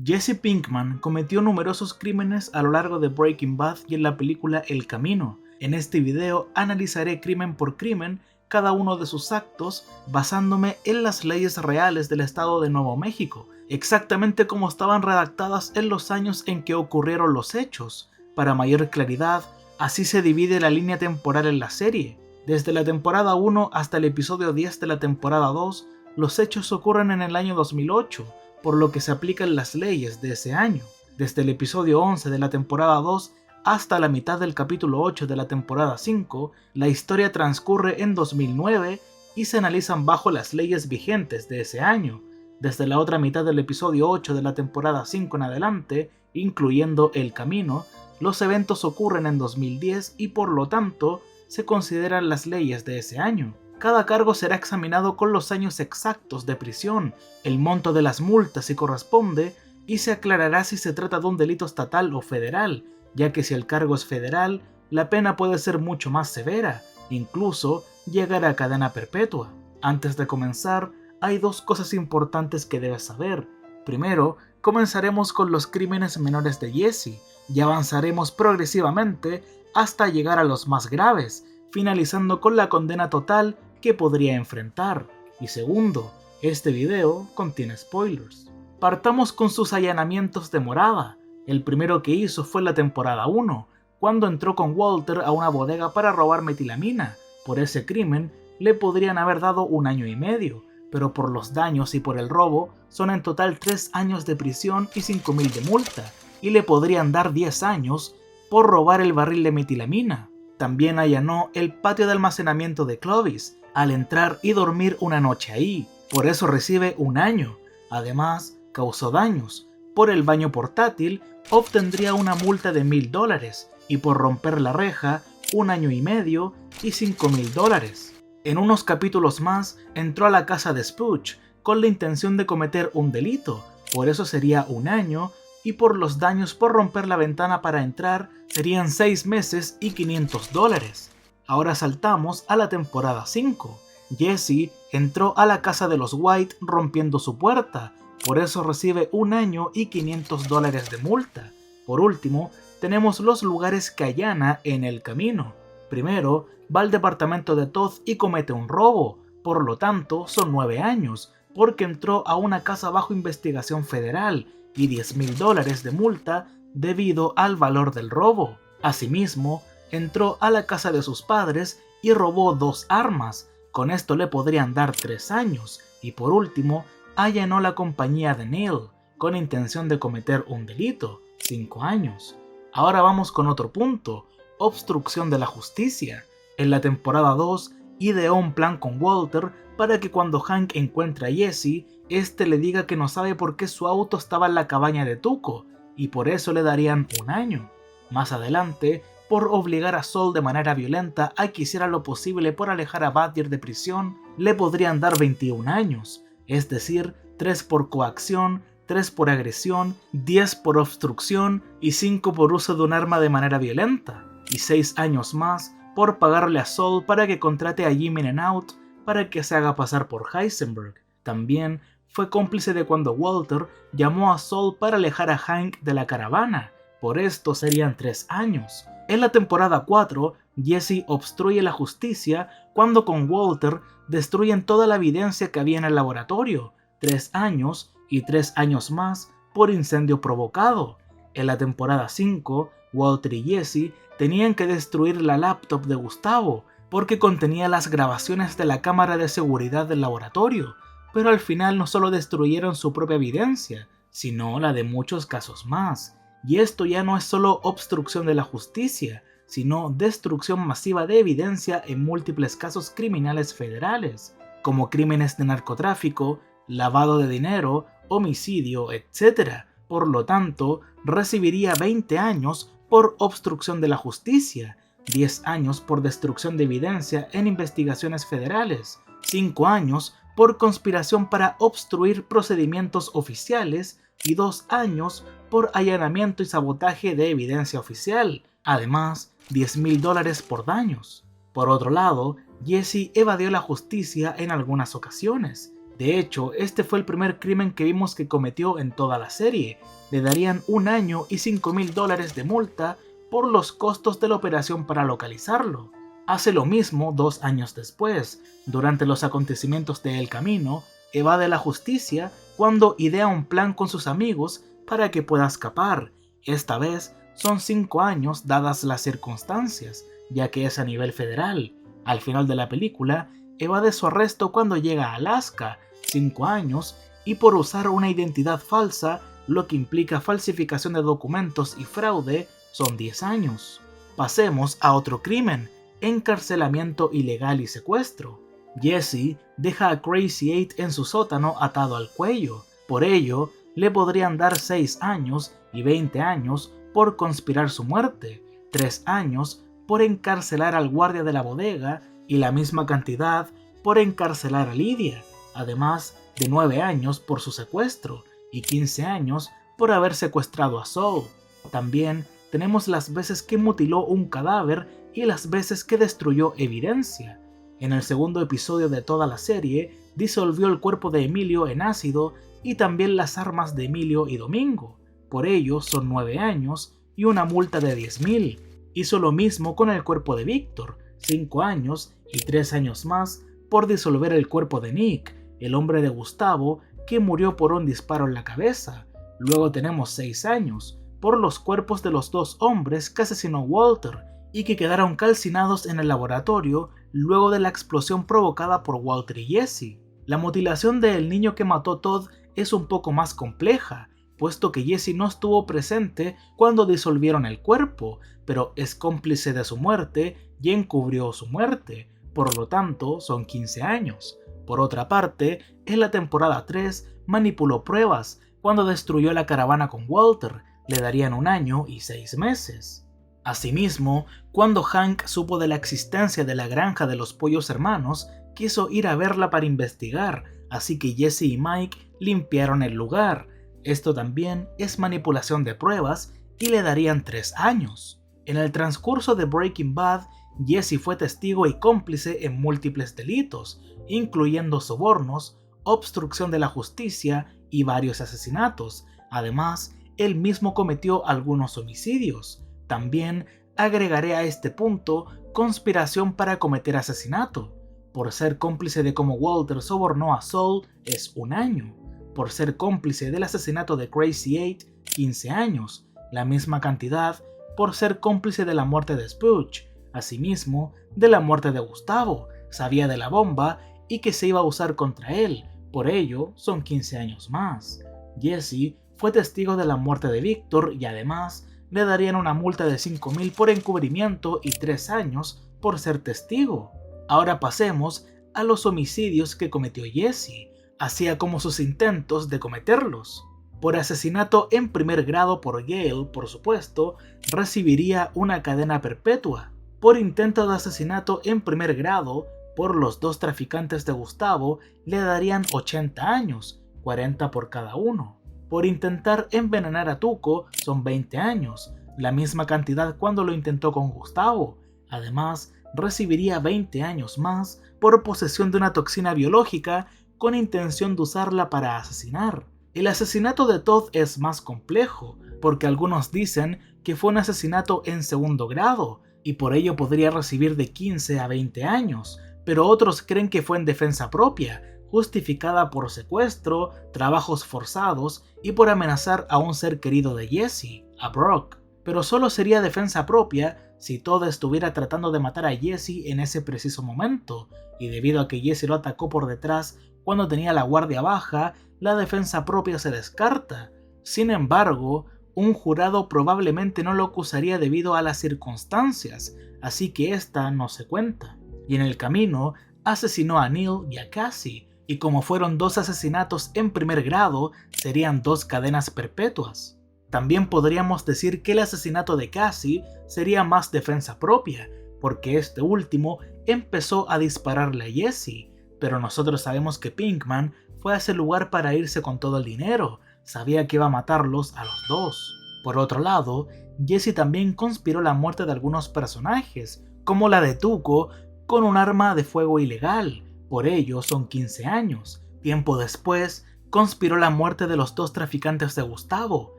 Jesse Pinkman cometió numerosos crímenes a lo largo de Breaking Bad y en la película El Camino. En este video analizaré crimen por crimen cada uno de sus actos basándome en las leyes reales del estado de Nuevo México, exactamente como estaban redactadas en los años en que ocurrieron los hechos. Para mayor claridad, así se divide la línea temporal en la serie. Desde la temporada 1 hasta el episodio 10 de la temporada 2, los hechos ocurren en el año 2008, por lo que se aplican las leyes de ese año. Desde el episodio 11 de la temporada 2 hasta la mitad del capítulo 8 de la temporada 5, la historia transcurre en 2009 y se analizan bajo las leyes vigentes de ese año. Desde la otra mitad del episodio 8 de la temporada 5 en adelante, incluyendo El Camino, los eventos ocurren en 2010 y por lo tanto se consideran las leyes de ese año. Cada cargo será examinado con los años exactos de prisión, el monto de las multas si corresponde, y se aclarará si se trata de un delito estatal o federal, ya que si el cargo es federal, la pena puede ser mucho más severa, incluso llegar a cadena perpetua. Antes de comenzar, hay dos cosas importantes que debes saber. Primero, comenzaremos con los crímenes menores de Jesse, y avanzaremos progresivamente hasta llegar a los más graves, finalizando con la condena total que podría enfrentar. Y segundo, este video contiene spoilers. Partamos con sus allanamientos de morada. El primero que hizo fue en la temporada 1, cuando entró con Walter a una bodega para robar metilamina. Por ese crimen le podrían haber dado 1 año y medio, pero por los daños y por el robo son en total 3 años de prisión y 5.000 de multa, y le podrían dar 10 años por robar el barril de metilamina. También allanó el patio de almacenamiento de Clovis, al entrar y dormir una noche ahí, por eso recibe 1 año. Además, causó daños. Por el baño portátil obtendría una multa de $1.000 y por romper la reja 1 año y medio y $5.000. En unos capítulos más entró a la casa de Spooch con la intención de cometer un delito, por eso sería 1 año, y por los daños por romper la ventana para entrar serían 6 meses y $500. Ahora saltamos a la temporada 5. Jesse entró a la casa de los White rompiendo su puerta, por eso recibe 1 año y $500 de multa. Por último, tenemos los lugares que allana en El Camino. Primero, va al departamento de Todd y comete un robo, por lo tanto son 9 años, porque entró a una casa bajo investigación federal y $10.000 de multa debido al valor del robo. Asimismo, entró a la casa de sus padres y robó 2 armas, con esto le podrían dar 3 años, y por último, allanó la compañía de Neil, con intención de cometer un delito, 5 años. Ahora vamos con otro punto, obstrucción de la justicia. En la temporada 2, ideó un plan con Walter para que cuando Hank encuentre a Jesse, este le diga que no sabe por qué su auto estaba en la cabaña de Tuco, y por eso le darían 1 año. Más adelante, por obligar a Saul de manera violenta a que hiciera lo posible por alejar a Badger de prisión, le podrían dar 21 años, es decir, 3 por coacción, 3 por agresión, 10 por obstrucción y 5 por uso de un arma de manera violenta, y 6 años más por pagarle a Saul para que contrate a Jim In-N-Out para que se haga pasar por Heisenberg. También fue cómplice de cuando Walter llamó a Saul para alejar a Hank de la caravana, por esto serían 3 años. En la temporada 4, Jesse obstruye la justicia cuando con Walter destruyen toda la evidencia que había en el laboratorio, 3 años y 3 años más por incendio provocado. En la temporada 5, Walter y Jesse tenían que destruir la laptop de Gustavo porque contenía las grabaciones de la cámara de seguridad del laboratorio, pero al final no solo destruyeron su propia evidencia, sino la de muchos casos más. Y esto ya no es solo obstrucción de la justicia, sino destrucción masiva de evidencia en múltiples casos criminales federales, como crímenes de narcotráfico, lavado de dinero, homicidio, etc. Por lo tanto, recibiría 20 años por obstrucción de la justicia, 10 años por destrucción de evidencia en investigaciones federales, 5 años por conspiración para obstruir procedimientos oficiales y 2 años por allanamiento y sabotaje de evidencia oficial, además $10.000 por daños. Por otro lado, Jesse evadió la justicia en algunas ocasiones. De hecho, este fue el primer crimen que vimos que cometió en toda la serie. Le darían 1 año y $5.000 de multa por los costos de la operación para localizarlo. Hace lo mismo 2 años después, durante los acontecimientos de El Camino, evade la justicia cuando idea un plan con sus amigos para que pueda escapar. Esta vez son 5 años dadas las circunstancias, ya que es a nivel federal. Al final de la película, evade su arresto cuando llega a Alaska, 5 años, y por usar una identidad falsa, lo que implica falsificación de documentos y fraude, son 10 años. Pasemos a otro crimen, encarcelamiento ilegal y secuestro. Jesse deja a Crazy 8 en su sótano atado al cuello. Por ello, le podrían dar 6 años y 20 años por conspirar su muerte, 3 años por encarcelar al guardia de la bodega y la misma cantidad por encarcelar a Lydia, además de 9 años por su secuestro y 15 años por haber secuestrado a Saul. También tenemos las veces que mutiló un cadáver y las veces que destruyó evidencia. En el segundo episodio de toda la serie, disolvió el cuerpo de Emilio en ácido y también las armas de Emilio y Domingo. Por ello son 9 años y una multa de 10.000. Hizo lo mismo con el cuerpo de Víctor, 5 años y 3 años más por disolver el cuerpo de Nick, el hombre de Gustavo, que murió por un disparo en la cabeza. Luego tenemos 6 años por los cuerpos de los 2 hombres que asesinó Walter y que quedaron calcinados en el laboratorio luego de la explosión provocada por Walter y Jesse. La mutilación del niño que mató Todd es un poco más compleja, puesto que Jesse no estuvo presente cuando disolvieron el cuerpo, pero es cómplice de su muerte y encubrió su muerte, por lo tanto son 15 años. Por otra parte, en la temporada 3 manipuló pruebas cuando destruyó la caravana con Walter, le darían 1 año y 6 meses. Asimismo, cuando Hank supo de la existencia de la granja de los pollos hermanos, quiso ir a verla para investigar, así que Jesse y Mike limpiaron el lugar. Esto también es manipulación de pruebas y le darían 3 años. En el transcurso de Breaking Bad, Jesse fue testigo y cómplice en múltiples delitos, incluyendo sobornos, obstrucción de la justicia y varios asesinatos. Además, él mismo cometió algunos homicidios. También agregaré a este punto conspiración para cometer asesinato. Por ser cómplice de cómo Walter sobornó a Saul es 1 año. Por ser cómplice del asesinato de Crazy 8, 15 años, la misma cantidad por ser cómplice de la muerte de Spooch, asimismo de la muerte de Gustavo, sabía de la bomba y que se iba a usar contra él, por ello son 15 años más. Jesse fue testigo de la muerte de Víctor y además le darían una multa de 5.000 por encubrimiento y 3 años por ser testigo. Ahora pasemos a los homicidios que cometió Jesse, así como sus intentos de cometerlos. Por asesinato en primer grado por Gale, por supuesto, recibiría una cadena perpetua. Por intento de asesinato en primer grado por los 2 traficantes de Gustavo, le darían 80 años, 40 por cada uno. Por intentar envenenar a Tuco son 20 años, la misma cantidad cuando lo intentó con Gustavo. Además, recibiría 20 años más por posesión de una toxina biológica con intención de usarla para asesinar. El asesinato de Todd es más complejo, porque algunos dicen que fue un asesinato en segundo grado, y por ello podría recibir de 15 a 20 años, pero otros creen que fue en defensa propia, justificada por secuestro, trabajos forzados y por amenazar a un ser querido de Jesse, a Brock. Pero solo sería defensa propia si Todd estuviera tratando de matar a Jesse en ese preciso momento, y debido a que Jesse lo atacó por detrás cuando tenía la guardia baja, la defensa propia se descarta. Sin embargo, un jurado probablemente no lo acusaría debido a las circunstancias, así que esta no se cuenta. Y en el camino, asesinó a Neil y a Cassie, y como fueron 2 asesinatos en primer grado, serían 2 cadenas perpetuas. También podríamos decir que el asesinato de Cassie sería más defensa propia, porque este último empezó a dispararle a Jesse, pero nosotros sabemos que Pinkman fue a ese lugar para irse con todo el dinero, sabía que iba a matarlos a los 2. Por otro lado, Jesse también conspiró la muerte de algunos personajes, como la de Tuco, con un arma de fuego ilegal, por ello son 15 años, Tiempo después, conspiró la muerte de los 2 traficantes de Gustavo,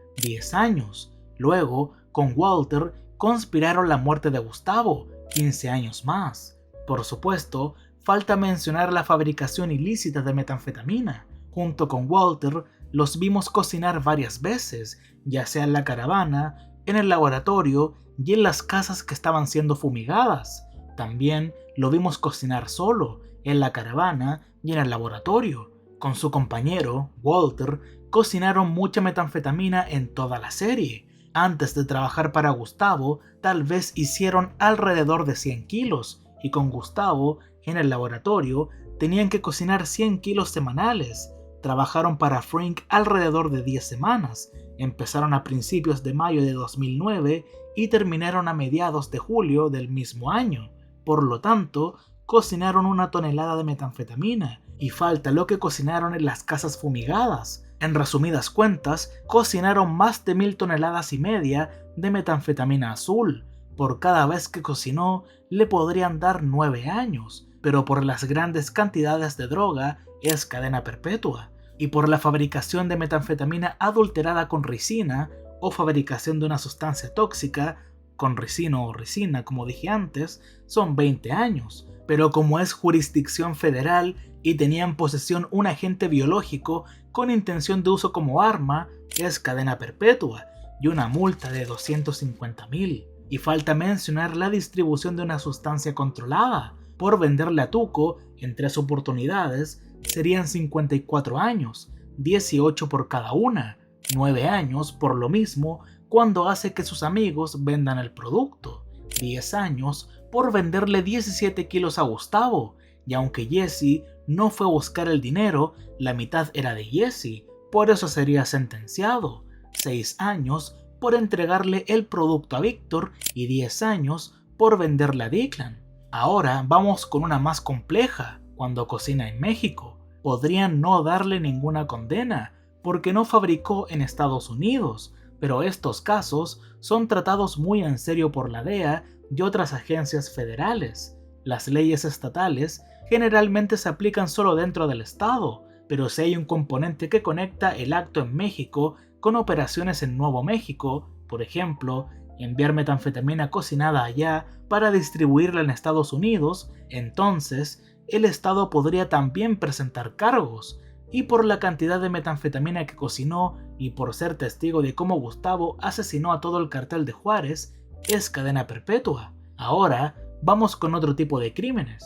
10 años. Luego, con Walter, conspiraron la muerte de Gustavo, 15 años más. Por supuesto, falta mencionar la fabricación ilícita de metanfetamina. Junto con Walter, los vimos cocinar varias veces, ya sea en la caravana, en el laboratorio y en las casas que estaban siendo fumigadas. También lo vimos cocinar solo, en la caravana y en el laboratorio. Con su compañero, Walter, cocinaron mucha metanfetamina en toda la serie. Antes de trabajar para Gustavo, tal vez hicieron alrededor de 100 kilos, y con Gustavo, en el laboratorio, tenían que cocinar 100 kilos semanales. Trabajaron para Frink alrededor de 10 semanas, empezaron a principios de mayo de 2009 y terminaron a mediados de julio del mismo año. Por lo tanto, cocinaron 1 tonelada de metanfetamina, y falta lo que cocinaron en las casas fumigadas. En resumidas cuentas, cocinaron más de 1.000 toneladas y media de metanfetamina azul. Por cada vez que cocinó, le podrían dar 9 años, pero por las grandes cantidades de droga es cadena perpetua. Y por la fabricación de metanfetamina adulterada con ricina o fabricación de una sustancia tóxica, con ricino o ricina como dije antes, son 20 años. Pero como es jurisdicción federal y tenía en posesión un agente biológico con intención de uso como arma, es cadena perpetua y una multa de 250.000. Y falta mencionar la distribución de una sustancia controlada. Por venderle a Tuco en 3 oportunidades serían 54 años, 18 por cada una, 9 años por lo mismo cuando hace que sus amigos vendan el producto, 10 años por venderle 17 kilos a Gustavo, y aunque Jesse no fue a buscar el dinero, la mitad era de Jesse, por eso sería sentenciado, 6 años por entregarle el producto a Víctor y 10 años por venderle a Declan. Ahora vamos con una más compleja, cuando cocina en México. Podrían no darle ninguna condena, porque no fabricó en Estados Unidos, pero estos casos son tratados muy en serio por la DEA y otras agencias federales. Las leyes estatales generalmente se aplican solo dentro del estado, pero si hay un componente que conecta el acto en México con operaciones en Nuevo México, por ejemplo, enviar metanfetamina cocinada allá para distribuirla en Estados Unidos, entonces el estado podría también presentar cargos. Y por la cantidad de metanfetamina que cocinó y por ser testigo de cómo Gustavo asesinó a todo el cartel de Juárez, es cadena perpetua. Ahora vamos con otro tipo de crímenes.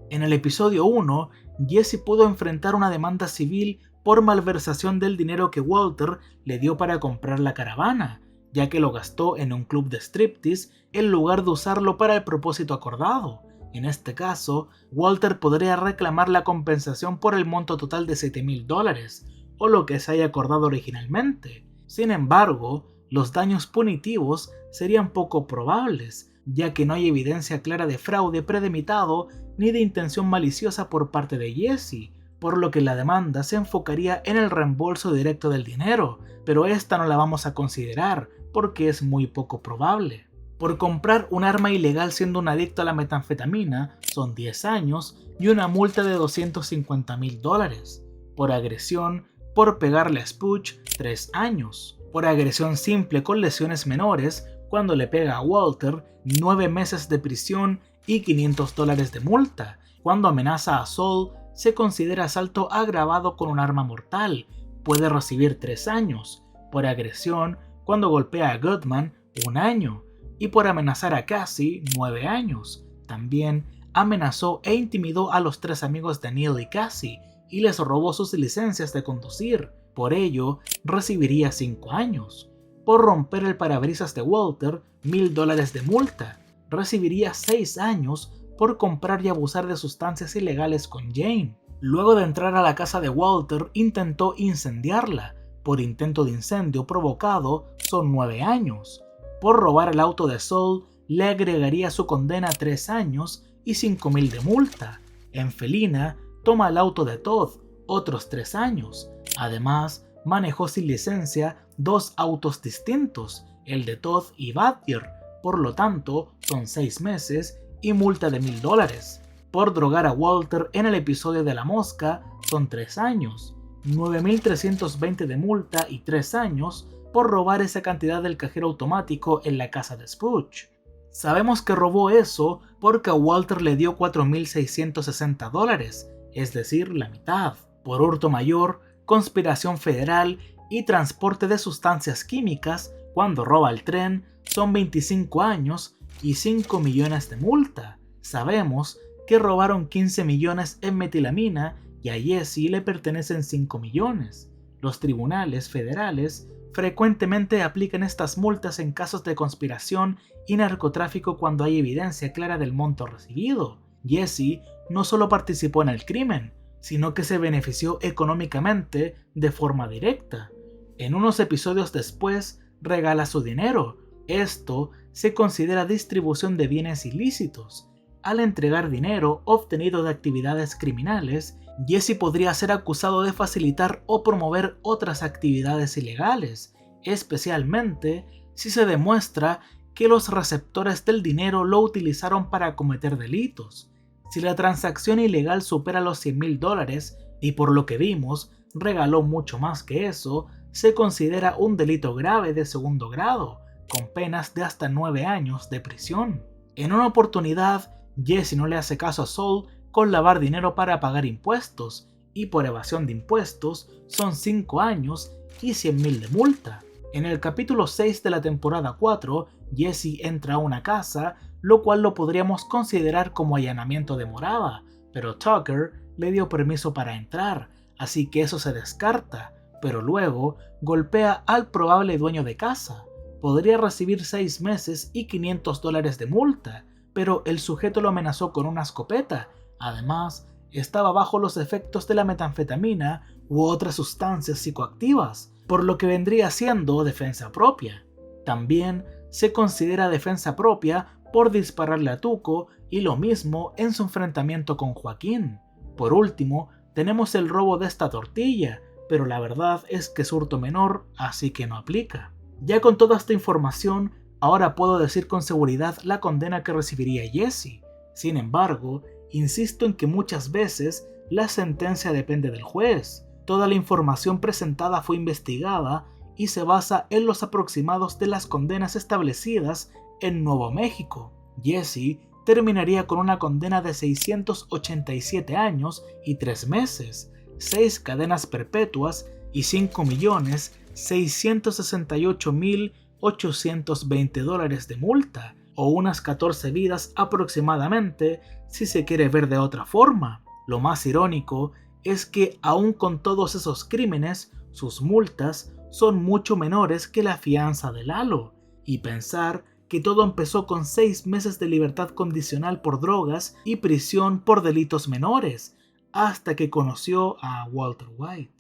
En el episodio 1, Jesse pudo enfrentar una demanda civil por malversación del dinero que Walter le dio para comprar la caravana, ya que lo gastó en un club de striptease en lugar de usarlo para el propósito acordado. En este caso, Walter podría reclamar la compensación por el monto total de $7,000, o lo que se haya acordado originalmente. Sin embargo, los daños punitivos serían poco probables, ya que no hay evidencia clara de fraude premeditado ni de intención maliciosa por parte de Jesse, por lo que la demanda se enfocaría en el reembolso directo del dinero, pero esta no la vamos a considerar porque es muy poco probable. Por comprar un arma ilegal siendo un adicto a la metanfetamina son 10 años y una multa de $250,000. Por agresión, por pegarle a Spooch, 3 años. Por agresión simple con lesiones menores, cuando le pega a Walter, 9 meses de prisión y $500 de multa. Cuando amenaza a Saul, se considera asalto agravado con un arma mortal, puede recibir 3 años. Por agresión, cuando golpea a Goodman, 1 año. Y por amenazar a Cassie, 9 años. También amenazó e intimidó a los 3 amigos de Neil y Cassie y les robó sus licencias de conducir. Por ello, recibiría 5 años. Por romper el parabrisas de Walter, $1,000 de multa. Recibiría 6 años por comprar y abusar de sustancias ilegales con Jane. Luego de entrar a la casa de Walter, intentó incendiarla. Por intento de incendio provocado, son 9 años. Por robar el auto de Saul, le agregaría su condena 3 años y 5,000 de multa. En Felina, toma el auto de Todd, otros 3 años. Además, manejó sin licencia 2 autos distintos, el de Todd y Badger, por lo tanto, son 6 meses y multa de $1,000. por drogar a Walter en el episodio de la mosca son 3 años, 9.320 de multa y 3 años por robar esa cantidad del cajero automático en la casa de Spooch. Sabemos que robó eso porque a Walter le dio $4.660, es decir, la mitad, por hurto mayor, conspiración federal y transporte de sustancias químicas. Cuando roba el tren son 25 años y 5 millones de multa. Sabemos que robaron 15 millones en metilamina y a Jesse le pertenecen 5 millones. Los tribunales federales frecuentemente aplican estas multas en casos de conspiración y narcotráfico cuando hay evidencia clara del monto recibido. Jesse no solo participó en el crimen, sino que se benefició económicamente de forma directa. En unos episodios después, regala su dinero. Esto se considera distribución de bienes ilícitos. Al entregar dinero obtenido de actividades criminales, Jesse podría ser acusado de facilitar o promover otras actividades ilegales, especialmente si se demuestra que los receptores del dinero lo utilizaron para cometer delitos. Si la transacción ilegal supera los $100,000, y por lo que vimos, regaló mucho más que eso, se considera un delito grave de segundo grado, con penas de hasta 9 años de prisión. En una oportunidad, Jesse no le hace caso a Saul con lavar dinero para pagar impuestos, y por evasión de impuestos son 5 años y 100,000 de multa. En el capítulo 6 de la temporada 4, Jesse entra a una casa, lo cual lo podríamos considerar como allanamiento de morada, pero Tucker le dio permiso para entrar, así que eso se descarta, pero luego golpea al probable dueño de casa. Podría recibir 6 meses y $500 de multa, pero el sujeto lo amenazó con una escopeta. Además, estaba bajo los efectos de la metanfetamina u otras sustancias psicoactivas, por lo que vendría siendo defensa propia. También se considera defensa propia por dispararle a Tuco, y lo mismo en su enfrentamiento con Joaquín. Por último, tenemos el robo de esta tortilla, pero la verdad es que es hurto menor, así que no aplica. Ya con toda esta información, ahora puedo decir con seguridad la condena que recibiría Jesse. Sin embargo, insisto en que muchas veces la sentencia depende del juez. Toda la información presentada fue investigada y se basa en los aproximados de las condenas establecidas en Nuevo México. Jesse terminaría con una condena de 687 años y 3 meses, 6 cadenas perpetuas y $5.668.820 de multa, o unas 14 vidas aproximadamente, si se quiere ver de otra forma. Lo más irónico es que aún con todos esos crímenes, sus multas son mucho menores que la fianza de Lalo, y pensar que todo empezó con 6 meses de libertad condicional por drogas y prisión por delitos menores, hasta que conoció a Walter White.